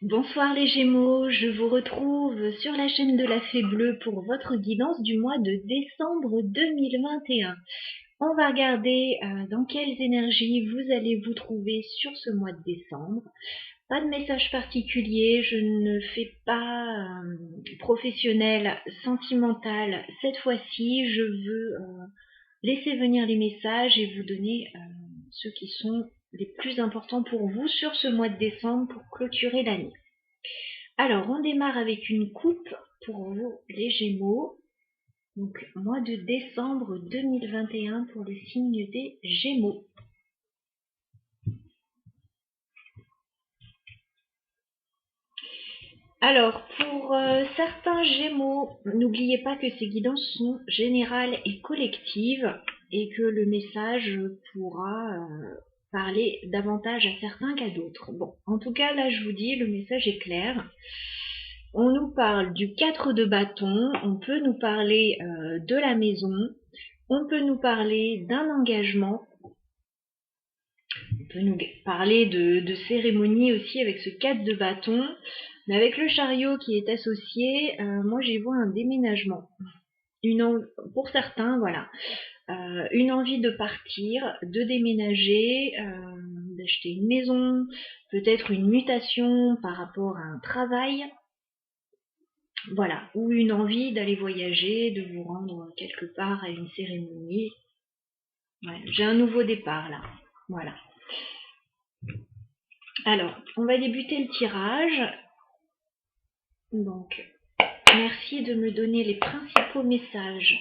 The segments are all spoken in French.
Bonsoir les Gémeaux, je vous retrouve sur la chaîne de la Fée Bleue pour votre guidance du mois de décembre 2021. On va regarder dans quelles énergies vous allez vous trouver sur ce mois de décembre. Pas de message particulier, je ne fais pas professionnel, sentimental cette fois-ci. Je veux laisser venir les messages et vous donner ceux qui sont les plus importants pour vous sur ce mois de décembre pour clôturer l'année. Alors, on démarre avec une coupe pour vous, les Gémeaux. Donc, mois de décembre 2021 pour le signe des Gémeaux. Alors, pour certains Gémeaux, n'oubliez pas que ces guidances sont générales et collectives et que le message pourra parler davantage à certains qu'à d'autres. Bon, en tout cas, là, je vous dis, le message est clair. On nous parle du 4 de bâton, on peut nous parler de la maison, on peut nous parler d'un engagement, on peut nous parler de cérémonie aussi avec ce 4 de bâton, mais avec le chariot qui est associé, moi j'y vois un déménagement. Pour certains, voilà, une envie de partir, de déménager, d'acheter une maison, peut-être une mutation par rapport à un travail. Voilà, ou une envie d'aller voyager, de vous rendre quelque part à une cérémonie. Ouais, j'ai un nouveau départ là. Voilà. Alors, on va débuter le tirage. Donc, merci de me donner les principaux messages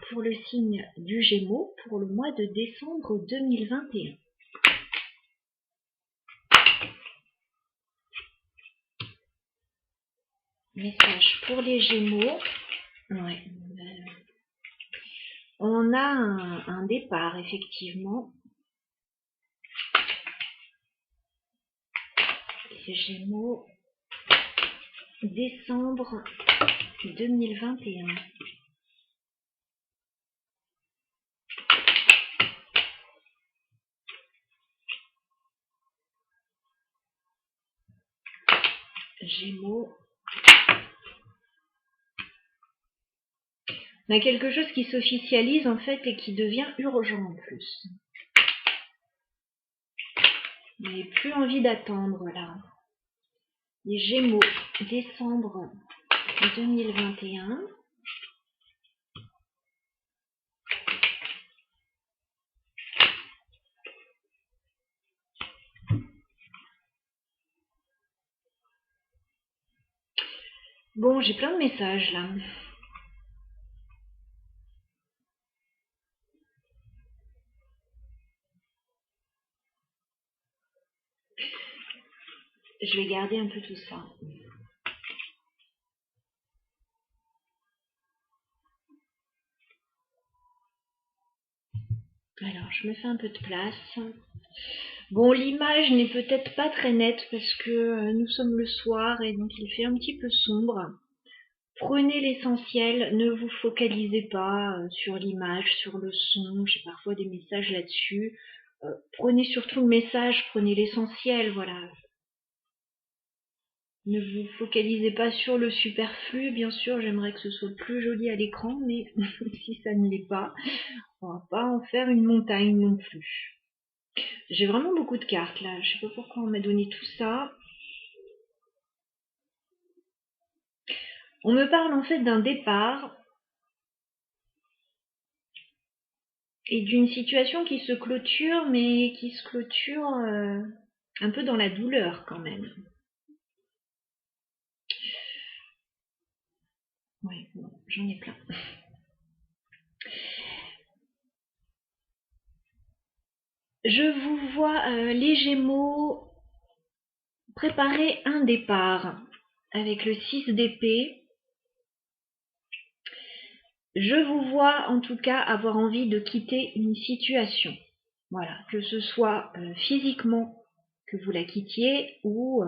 pour le signe du Gémeaux pour le mois de décembre 2021. Message pour les Gémeaux. Ouais. On a un départ, effectivement. Les Gémeaux, décembre 2021. Gémeaux. On a quelque chose qui s'officialise en fait et qui devient urgent en plus. On n'avez plus envie d'attendre là. Les Gémeaux, décembre 2021. Bon, j'ai plein de messages là. Je vais garder un peu tout ça. Alors, je me fais un peu de place. Bon, l'image n'est peut-être pas très nette parce que nous sommes le soir et donc il fait un petit peu sombre. Prenez l'essentiel, ne vous focalisez pas sur l'image, sur le son, j'ai parfois des messages là-dessus. Prenez surtout le message, prenez l'essentiel, voilà. Ne vous focalisez pas sur le superflu, bien sûr, j'aimerais que ce soit plus joli à l'écran, mais si ça ne l'est pas, on va pas en faire une montagne non plus. J'ai vraiment beaucoup de cartes là, je sais pas pourquoi on m'a donné tout ça. On me parle en fait d'un départ et d'une situation qui se clôture, mais qui se clôture un peu dans la douleur quand même. Ouais, bon, j'en ai plein. Je vous vois, les Gémeaux, préparer un départ avec le 6 d'épée. Je vous vois en tout cas avoir envie de quitter une situation. Voilà, que ce soit physiquement que vous la quittiez ou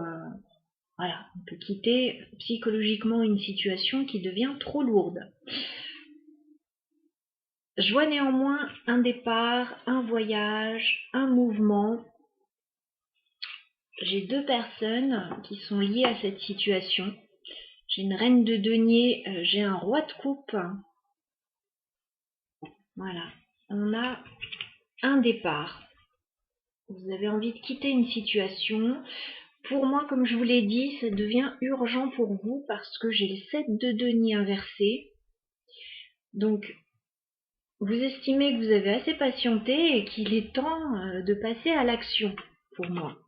voilà, on peut quitter psychologiquement une situation qui devient trop lourde. Je vois néanmoins un départ, un voyage, un mouvement. j'ai deux personnes qui sont liées à cette situation. J'ai une reine de denier, j'ai un roi de coupe. Voilà, on a un départ. Vous avez envie de quitter une situation. Pour moi, comme je vous l'ai dit, ça devient urgent pour vous parce que j'ai le 7 de denier inversé. Donc, vous estimez que vous avez assez patienté et qu'il est temps de passer à l'action pour moi.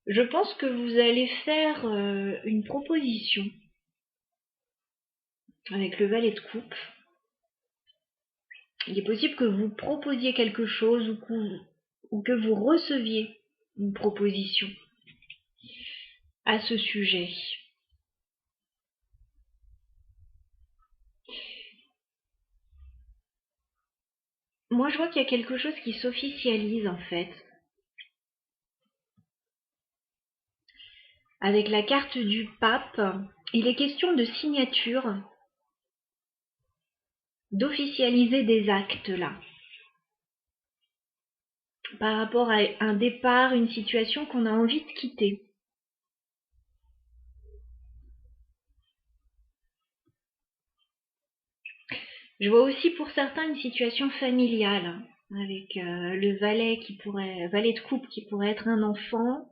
Je pense que vous allez faire une proposition avec le valet de coupe. Il est possible que vous proposiez quelque chose ou que vous receviez une proposition à ce sujet. Moi, je vois qu'il y a quelque chose qui s'officialise en fait. Avec la carte du pape, il est question de signature, d'officialiser des actes là. Par rapport à un départ, une situation qu'on a envie de quitter. Je vois aussi pour certains une situation familiale, avec le valet valet de coupe qui pourrait être un enfant.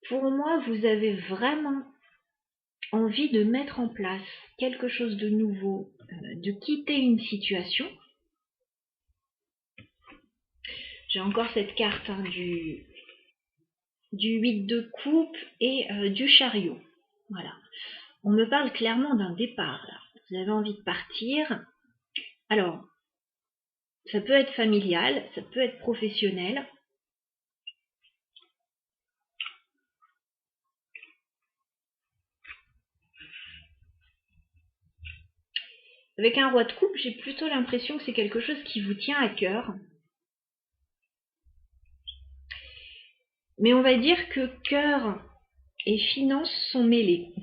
Pour moi, vous avez vraiment envie de mettre en place quelque chose de nouveau, de quitter une situation. J'ai encore cette carte du 8 de coupe et du chariot. Voilà. On me parle clairement d'un départ là. Vous avez envie de partir. Alors, ça peut être familial, ça peut être professionnel. Avec un roi de coupe, j'ai plutôt l'impression que c'est quelque chose qui vous tient à cœur. Mais on va dire que cœur et finances sont mêlés.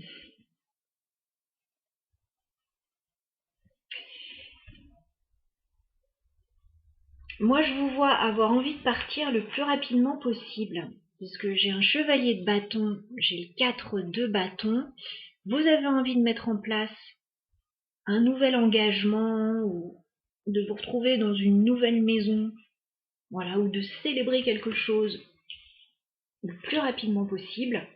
Moi, je vous vois avoir envie de partir le plus rapidement possible. Puisque j'ai un chevalier de bâton, j'ai le 4 de bâton. Vous avez envie de mettre en place un nouvel engagement ou de vous retrouver dans une nouvelle maison, voilà, ou de célébrer quelque chose le plus rapidement possible.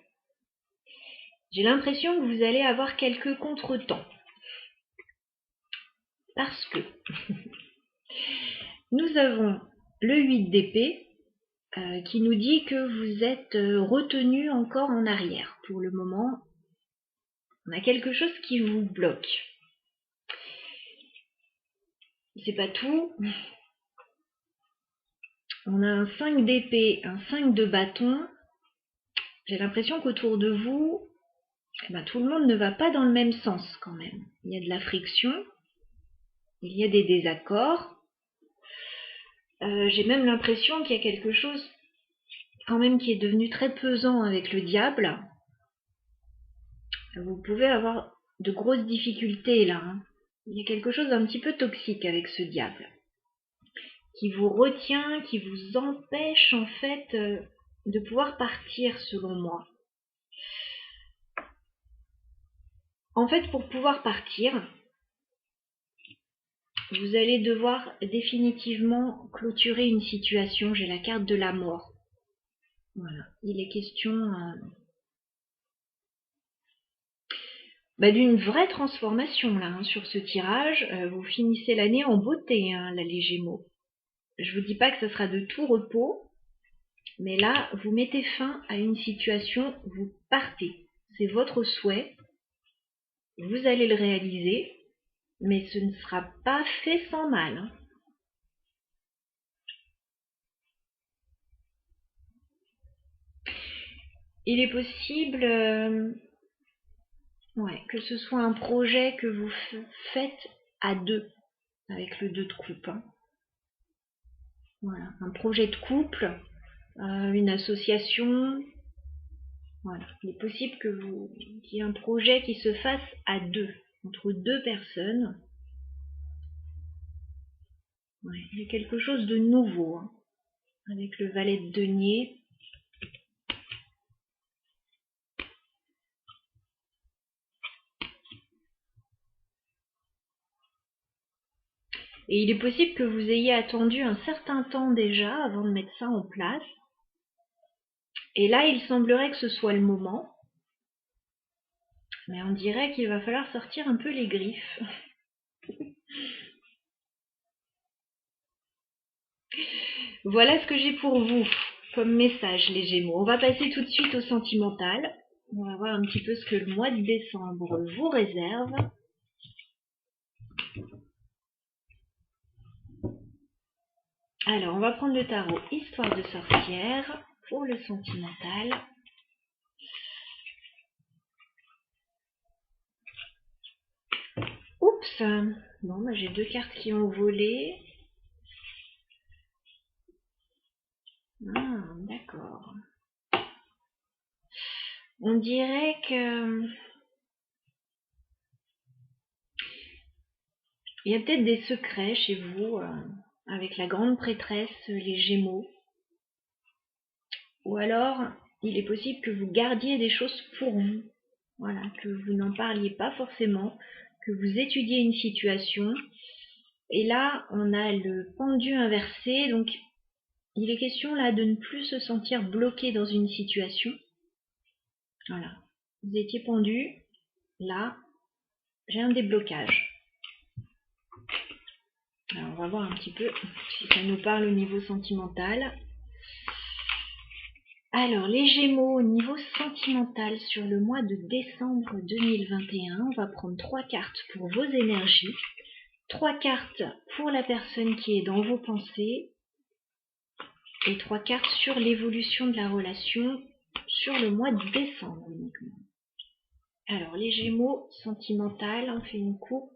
J'ai l'impression que vous allez avoir quelques contretemps. Parce que nous avons le 8 d'épée qui nous dit que vous êtes retenu encore en arrière. Pour le moment, on a quelque chose qui vous bloque. C'est pas tout. On a un 5 d'épée, un 5 de bâton. J'ai l'impression qu'autour de vous, tout le monde ne va pas dans le même sens quand même. Il y a de la friction, il y a des désaccords. J'ai même l'impression qu'il y a quelque chose quand même qui est devenu très pesant avec le diable. Vous pouvez avoir de grosses difficultés là. Il y a quelque chose d'un petit peu toxique avec ce diable qui vous retient, qui vous empêche en fait de pouvoir partir selon moi. En fait, pour pouvoir partir, vous allez devoir définitivement clôturer une situation. J'ai la carte de la mort. Voilà, il est question d'une vraie transformation là sur ce tirage. Vous finissez l'année en beauté, là, les Gémeaux. Je vous dis pas que ce sera de tout repos, mais là, vous mettez fin à une situation, vous partez. C'est votre souhait, vous allez le réaliser, mais ce ne sera pas fait sans mal. Il est possible que ce soit un projet que vous faites à deux, avec le 2 de coupe. Voilà, un projet de couple, une association. Voilà, il est possible qu'il y ait un projet qui se fasse à deux. entre deux personnes. Ouais, il y a quelque chose de nouveau, hein, avec le valet de denier. Et il est possible que vous ayez attendu un certain temps déjà avant de mettre ça en place. Et là, il semblerait que ce soit le moment. Mais on dirait qu'il va falloir sortir un peu les griffes. Voilà ce que j'ai pour vous comme message, les Gémeaux. On va passer tout de suite au sentimental. On va voir un petit peu ce que le mois de décembre vous réserve. Alors, on va prendre le tarot Histoire de sorcière pour le sentimental. Oups! Bon, bah, j'ai deux cartes qui ont volé. Ah, d'accord. On dirait que il y a peut-être des secrets chez vous avec la grande prêtresse, les Gémeaux. Ou alors, il est possible que vous gardiez des choses pour vous. Voilà, que vous n'en parliez pas forcément, que vous étudiez une situation. Et là, on a le pendu inversé, donc il est question là de ne plus se sentir bloqué dans une situation. Voilà, vous étiez pendu, là, j'ai un déblocage. Alors, on va voir un petit peu si ça nous parle au niveau sentimental. Alors, les Gémeaux, au niveau sentimental, sur le mois de décembre 2021, on va prendre 3 cartes pour vos énergies, 3 cartes pour la personne qui est dans vos pensées, et 3 cartes sur l'évolution de la relation sur le mois de décembre uniquement. Alors, les Gémeaux, sentimental, on fait une coupe.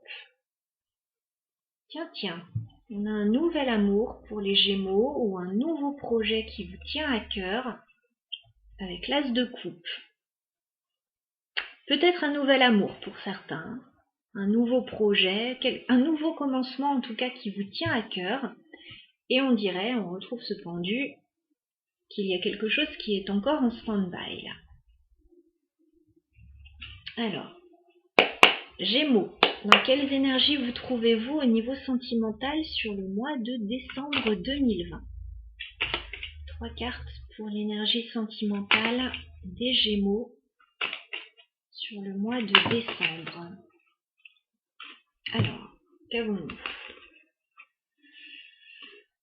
Tiens, on a un nouvel amour pour les Gémeaux ou un nouveau projet qui vous tient à cœur avec l'As de coupe. Peut-être un nouvel amour pour certains, un nouveau projet, un nouveau commencement en tout cas qui vous tient à cœur. Et on dirait, on retrouve ce pendu, qu'il y a quelque chose qui est encore en stand-by là. Alors, Gémeaux, dans quelles énergies vous trouvez-vous au niveau sentimental sur le mois de décembre 2020? 3 cartes pour l'énergie sentimentale des Gémeaux sur le mois de décembre. Alors, qu'avons-nous?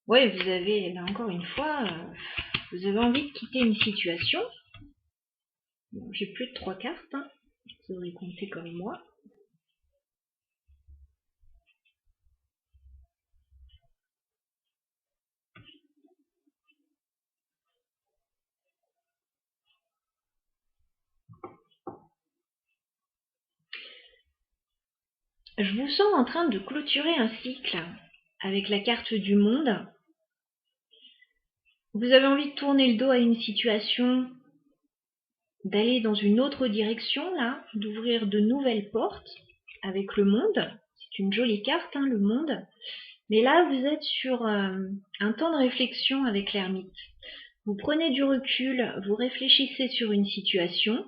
Oui, vous avez, là encore une fois, vous avez envie de quitter une situation. Bon, j'ai plus de 3 cartes, hein. Vous aurez compté comme moi. Je vous sens en train de clôturer un cycle avec la carte du monde. Vous avez envie de tourner le dos à une situation, d'aller dans une autre direction, là, d'ouvrir de nouvelles portes avec le monde. C'est une jolie carte, hein, le monde. Mais là, vous êtes sur un temps de réflexion avec l'ermite. Vous prenez du recul, vous réfléchissez sur une situation.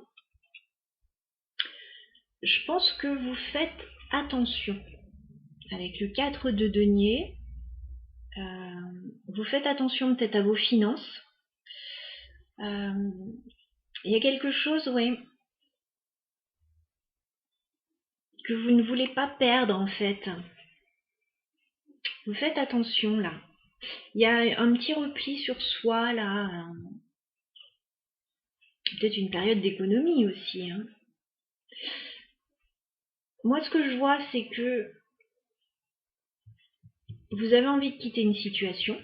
Je pense que vous faites attention. Avec le 4 de denier, vous faites attention peut-être à vos finances. Il y a quelque chose, oui, que vous ne voulez pas perdre en fait. Vous faites attention là. Il y a un petit repli sur soi là. Peut-être une période d'économie aussi, hein. Moi, ce que je vois, c'est que vous avez envie de quitter une situation.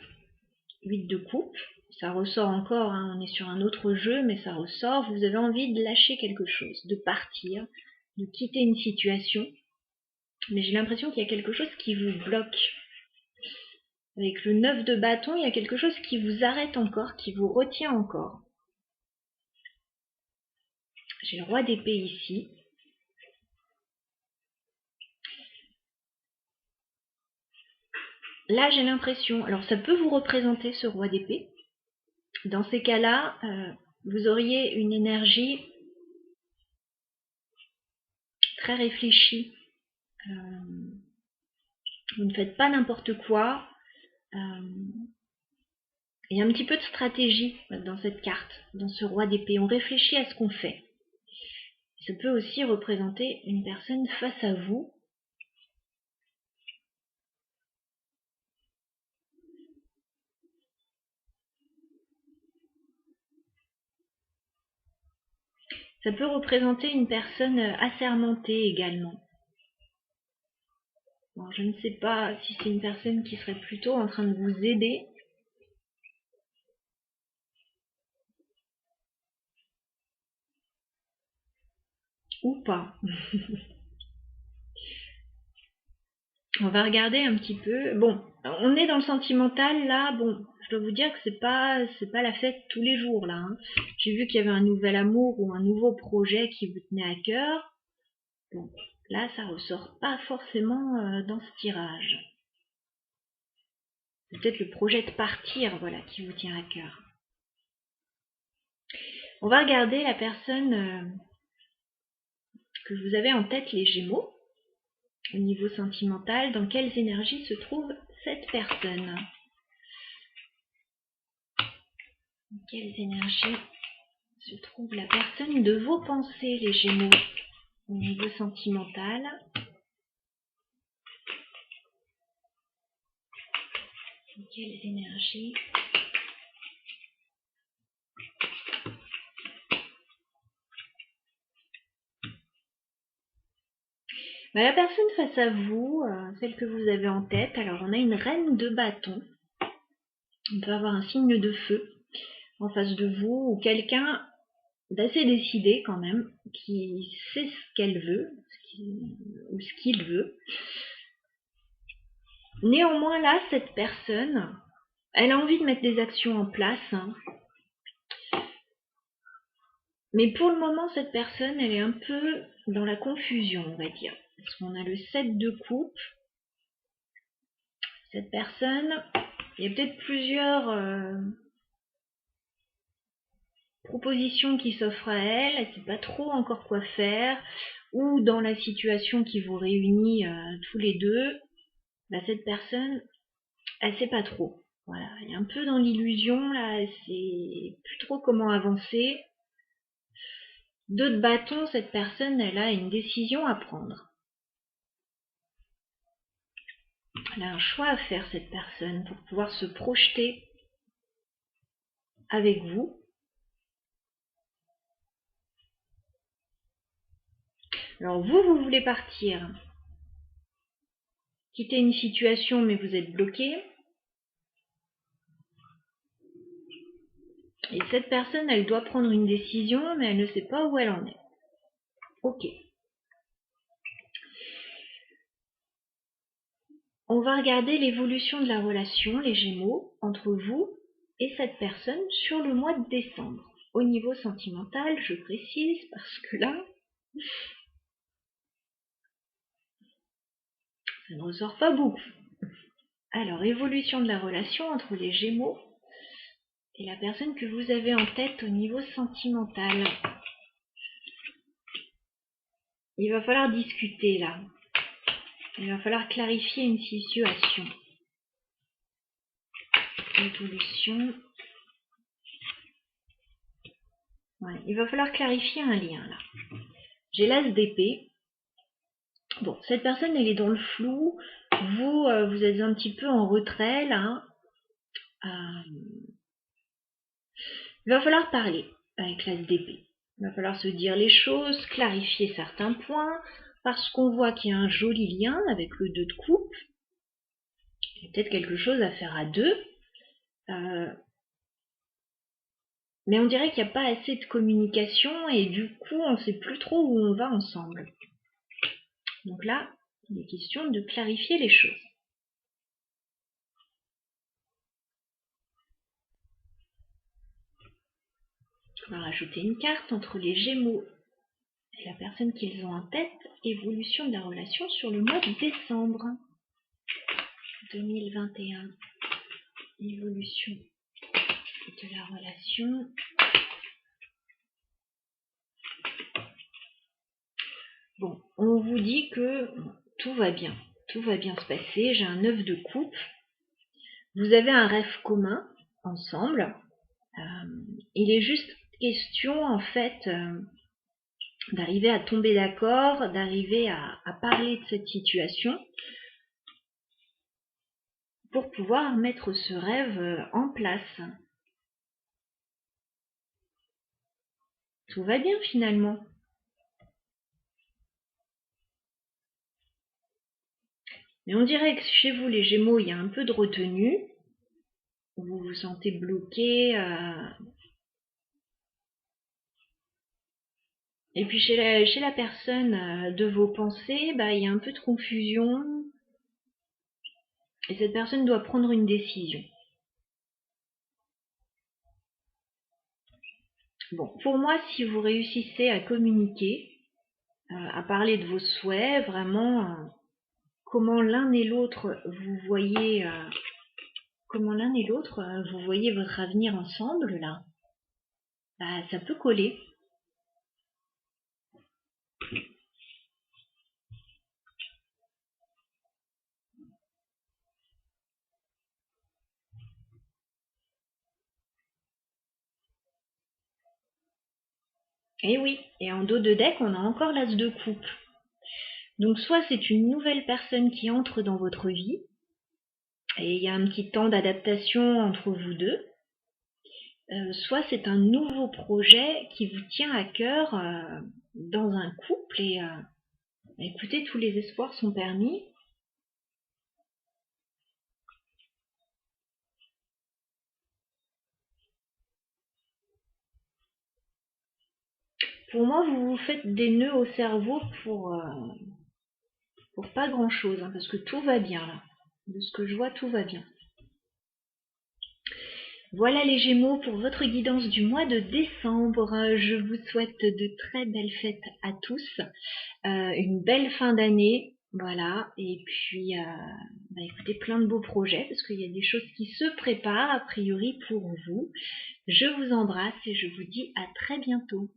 8 de coupe, ça ressort encore, hein, on est sur un autre jeu, mais ça ressort. Vous avez envie de lâcher quelque chose, de partir, de quitter une situation. Mais j'ai l'impression qu'il y a quelque chose qui vous bloque. Avec le 9 de bâton, il y a quelque chose qui vous arrête encore, qui vous retient encore. J'ai le roi d'épée ici. là j'ai l'impression, alors ça peut vous représenter ce roi d'épée. Dans ces cas-là, vous auriez une énergie très réfléchie. Vous ne faites pas n'importe quoi. Il y a un petit peu de stratégie dans cette carte, dans ce roi d'épée. On réfléchit à ce qu'on fait. Ça peut aussi représenter une personne face à vous. Ça peut représenter une personne assermentée également. Bon, je ne sais pas si c'est une personne qui serait plutôt en train de vous aider. Ou pas. On va regarder un petit peu. Bon, on est dans le sentimental là. Bon, je dois vous dire que c'est pas la fête tous les jours là. Hein. J'ai vu qu'il y avait un nouvel amour ou un nouveau projet qui vous tenait à cœur. Bon, là, ça ressort pas forcément dans ce tirage. C'est peut-être le projet de partir, voilà, qui vous tient à cœur. On va regarder la personne que vous avez en tête, les Gémeaux. Au niveau sentimental, dans quelles énergies se trouve cette personne? Dans quelles énergies se trouve la personne de vos pensées, les Gémeaux, au niveau sentimental? Dans quelles énergies? La personne face à vous, celle que vous avez en tête, alors on a une reine de bâton. On peut avoir un signe de feu en face de vous, ou quelqu'un d'assez décidé quand même, qui sait ce qu'elle veut, ou ce qu'il veut. Néanmoins là, cette personne, elle a envie de mettre des actions en place, hein. Mais pour le moment, cette personne, elle est un peu dans la confusion, on va dire. Parce qu'on a le 7 de coupe. Cette personne, il y a peut-être plusieurs propositions qui s'offrent à elle. Elle ne sait pas trop encore quoi faire. Ou dans la situation qui vous réunit tous les deux, cette personne, elle ne sait pas trop. Voilà, elle est un peu dans l'illusion, là, elle sait plus trop comment avancer. 2 de bâton, cette personne, elle a une décision à prendre. Elle a un choix à faire, cette personne, pour pouvoir se projeter avec vous. Alors vous voulez partir, quitter une situation, mais vous êtes bloqué. Et cette personne, elle doit prendre une décision, mais elle ne sait pas où elle en est. Ok. On va regarder l'évolution de la relation, les Gémeaux, entre vous et cette personne sur le mois de décembre. Au niveau sentimental, je précise, parce que là, ça ne ressort pas beaucoup. Alors, évolution de la relation entre les Gémeaux et la personne que vous avez en tête au niveau sentimental. Il va falloir discuter là. Il va falloir clarifier une situation. Évolution. Ouais, il va falloir clarifier un lien là. J'ai l'as d'épée. Bon, cette personne, elle est dans le flou. Vous, vous êtes un petit peu en retrait là. Il va falloir parler avec l'as d'épée. Il va falloir se dire les choses, clarifier certains points, parce qu'on voit qu'il y a un joli lien avec le 2 de coupe. Il y a peut-être quelque chose à faire à deux. Mais on dirait qu'il n'y a pas assez de communication et du coup, on ne sait plus trop où on va ensemble. Donc là, il est question de clarifier les choses. On va rajouter une carte entre les Gémeaux et la personne qu'ils ont en tête. Évolution de la relation sur le mois de décembre. 2021, évolution de la relation. Bon, on vous dit que tout va bien se passer. J'ai un 9 de coupe. Vous avez un rêve commun ensemble. Il est juste question en fait d'arriver à tomber d'accord, d'arriver à parler de cette situation pour pouvoir mettre ce rêve en place. Tout va bien finalement. Mais on dirait que chez vous les Gémeaux, il y a un peu de retenue. Vous vous sentez bloqué. Et puis chez la personne de vos pensées, il y a un peu de confusion. Et cette personne doit prendre une décision. Bon, pour moi, si vous réussissez à communiquer, à parler de vos souhaits, vraiment comment l'un et l'autre vous voyez votre avenir ensemble là, ça peut coller. Et oui, et en dos de deck, on a encore l'as de coupe. Donc soit c'est une nouvelle personne qui entre dans votre vie, et il y a un petit temps d'adaptation entre vous deux, soit c'est un nouveau projet qui vous tient à cœur dans un couple, et écoutez, tous les espoirs sont permis. Pour moi, vous vous faites des nœuds au cerveau pour pas grand chose, hein, parce que tout va bien là. De ce que je vois, tout va bien. Voilà les Gémeaux pour votre guidance du mois de décembre. Je vous souhaite de très belles fêtes à tous, une belle fin d'année, voilà, et puis écoutez, plein de beaux projets, parce qu'il y a des choses qui se préparent a priori pour vous. Je vous embrasse et je vous dis à très bientôt.